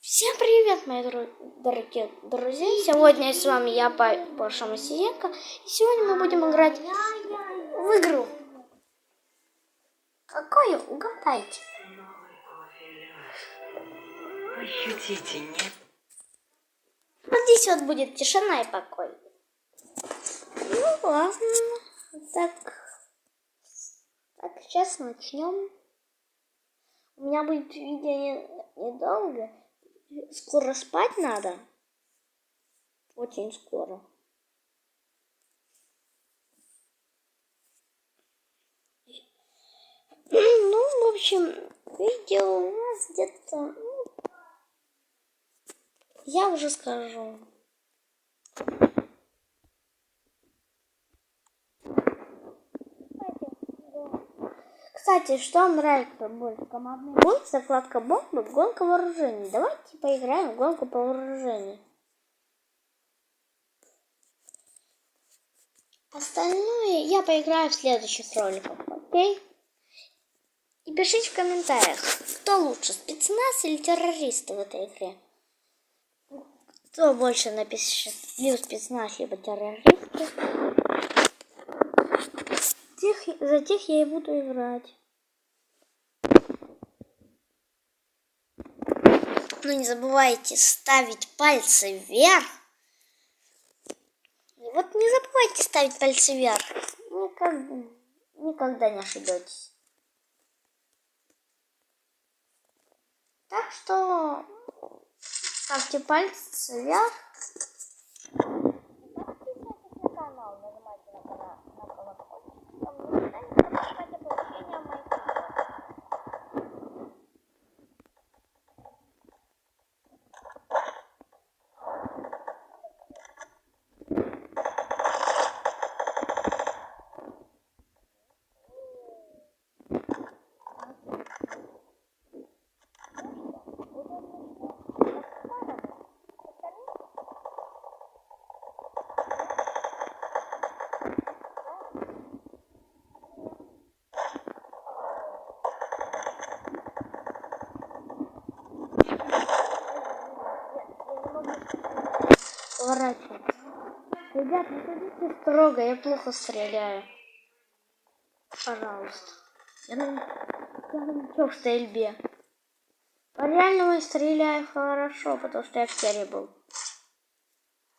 Всем привет, мои дорогие друзья! Сегодня с вами я, Паша Масиенко. И сегодня мы будем играть в игру. Какую? Угадайте. Ощутите, нет? Вот здесь вот будет тишина и покой. Ну ладно. Так, сейчас начнем. У меня будет видео недолго. Скоро спать надо. Очень скоро. Ну, в общем, видео у нас где-то... я уже скажу. Кстати, что вам нравится больше? Командный бой, закладка бомбы, гонка вооружений. Давайте поиграем в гонку по вооружению. Остальное я поиграю в следующих роликах, окей? И пишите в комментариях, кто лучше, спецназ или террористы в этой игре. Кто больше напишет, либо спецназ, либо террористы. За тех я и буду играть. Но не забывайте ставить пальцы вверх. И вот не забывайте ставить пальцы вверх. Никогда не ошибетесь. Так что ставьте пальцы вверх. Подписывайтесь на канал, нажимайте на колокольчик, чтобы никогда не пропускать оповещения о моих видео. Поворачиваться. Ребят, не ходите строго, я плохо стреляю. Пожалуйста. Я новичок в стрельбе. А реально я стреляю хорошо, потому что я в серии был.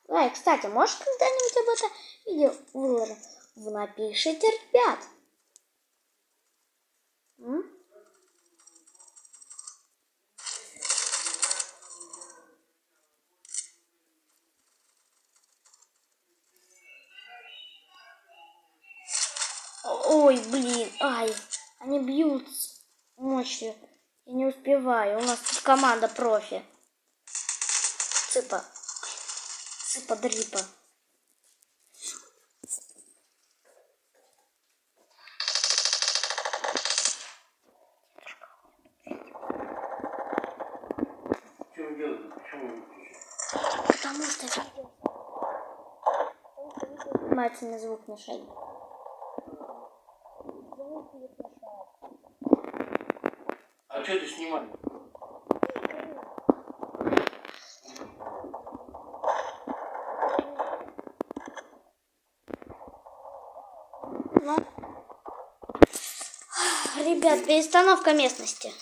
Да, и, кстати, можешь когда-нибудь об этом видео выложить? Вы напишите, ребят. Ой, блин, ай, они бьют мощью. Я не успеваю, у нас тут команда профи. Цыпа-дрипа. Что вы делаете? Почему вы выключили? Потому что видео снимается на звук мешает. Звук будет мешать. А что ты снимаешь? Ну, ребят, перестановка местности.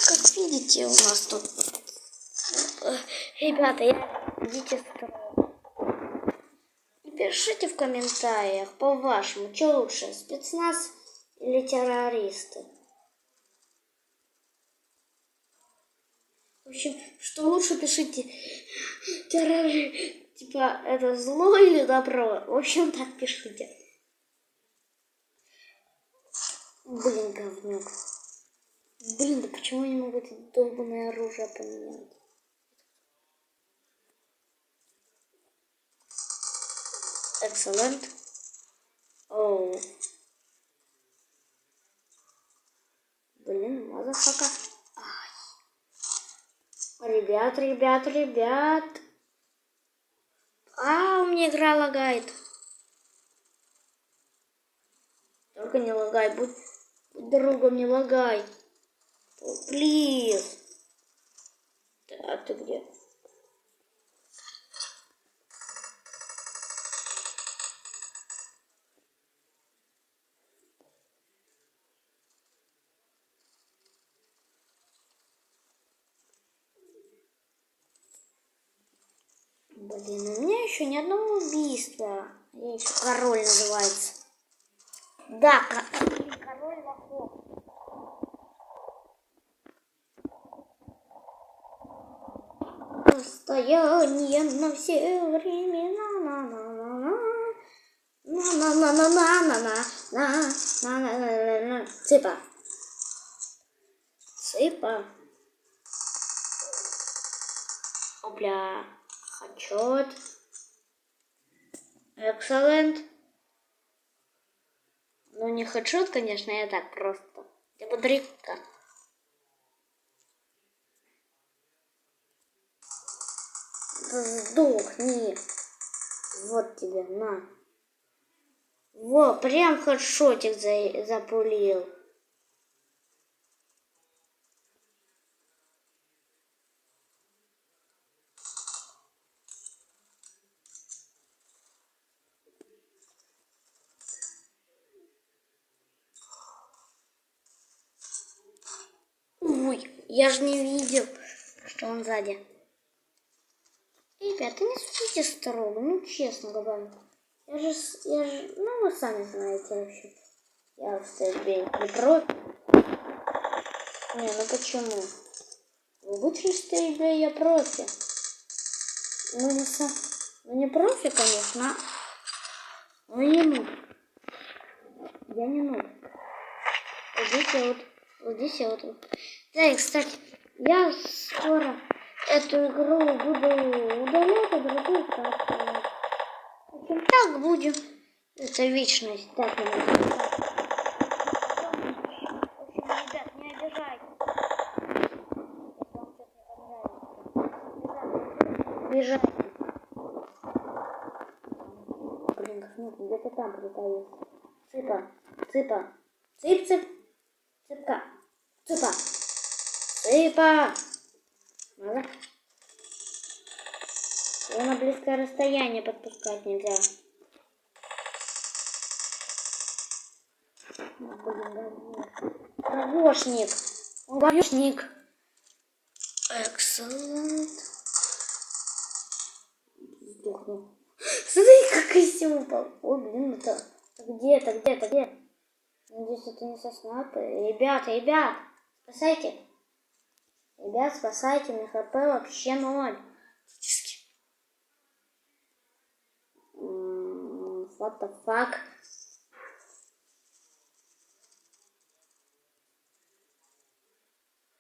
Как видите, у нас тут... Ребята, идите строго. И пишите в комментариях, по-вашему, что лучше, спецназ или террористы? В общем, что лучше, пишите. Типа, это зло или добро? В общем, так пишите. Блин, говнюк. Блин, да почему я не могу это долбанное оружие поменять? Excellent. Оу. Блин, мазафака. Ребят. У меня игра лагает. Только не лагай, будь другом не лагай. Плиз. А ты где? Блин, у меня еще ни одного убийства. Я еще король называется. Да, король лохов. Расстояние на все времена. На. Цыпа. Цыпа. Опля. Отчет. Excellent. Ну, не хочу, конечно, я так просто. Я бодрика. Сдохни. Вот тебе, на. Во, прям хедшотик запулил. Ой, я же не видел, что он сзади. Ребята, не судите строго, ну честно говоря. Я же, ну вы сами знаете вообще. Я в тебе не против. Не, ну почему? В обычном стрельбе я против. Ну не против, конечно. Но не нуб. Я не нуб. Вот здесь я вот. Да, и кстати, я скоро эту игру буду удалять, а другую скачивать. В общем, так будем. Это вечность. Так, в общем, ребят, не обижайтесь. Бежать. Блин, нет, где-то там притаился. Цыпа. Цып. Цыпка. Цыпа. Надо. Его на близкое расстояние подпускать нельзя. Говошник. Он говошник. Excellent. Сдохну. Смотри, как упал. О, блин, это где? Надеюсь, это не сосна. Ребят, спасайте. Ребят, спасайте, на хп вообще 0. What the fuck?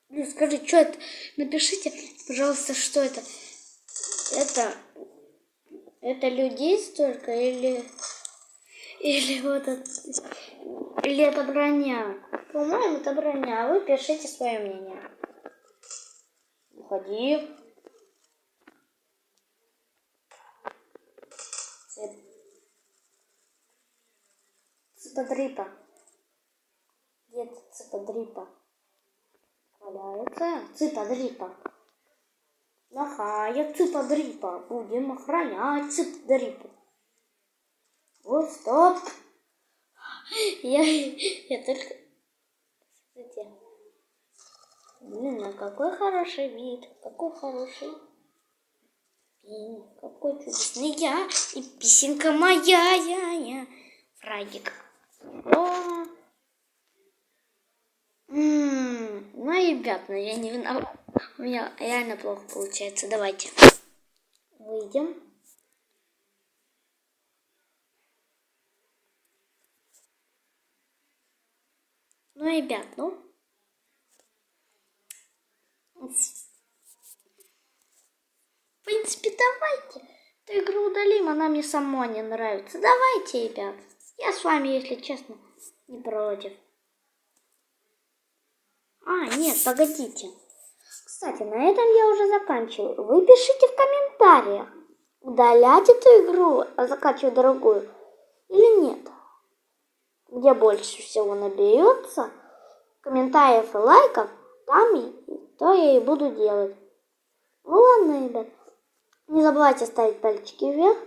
Блин, скажи, что это? Напишите, пожалуйста, что это. Это людей столько или вот это, или это броня? По-моему, это броня. Вы пишите свое мнение. Уходи. Цыподрипа. Где-то цыподрипа. Валяется. Цыподрипа. Плохая цыподрипа. Будем охранять цыподрипу. Вот, стоп. Я только... Смотрите. Блин, а какой хороший вид. Какой хороший. Какой чудесный я. И песенка моя. Я. Фрагик. О. Ну, ребят, но я не виноват. У меня реально плохо получается. Давайте. Выйдем. Ну, ребят, в принципе, давайте эту игру удалим, она мне сама не нравится. Давайте, ребят. Я с вами, если честно, не против. Нет, погодите. Кстати, на этом я уже заканчиваю. Вы пишите в комментариях, удалять эту игру, а закачивать другую или нет. Где больше всего наберется, комментариев и лайков, то я и буду делать. Ну ладно, ребят. Не забывайте ставить пальчики вверх.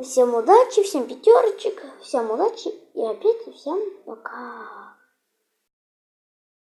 Всем удачи, всем пятерочек, всем удачи и опять всем пока.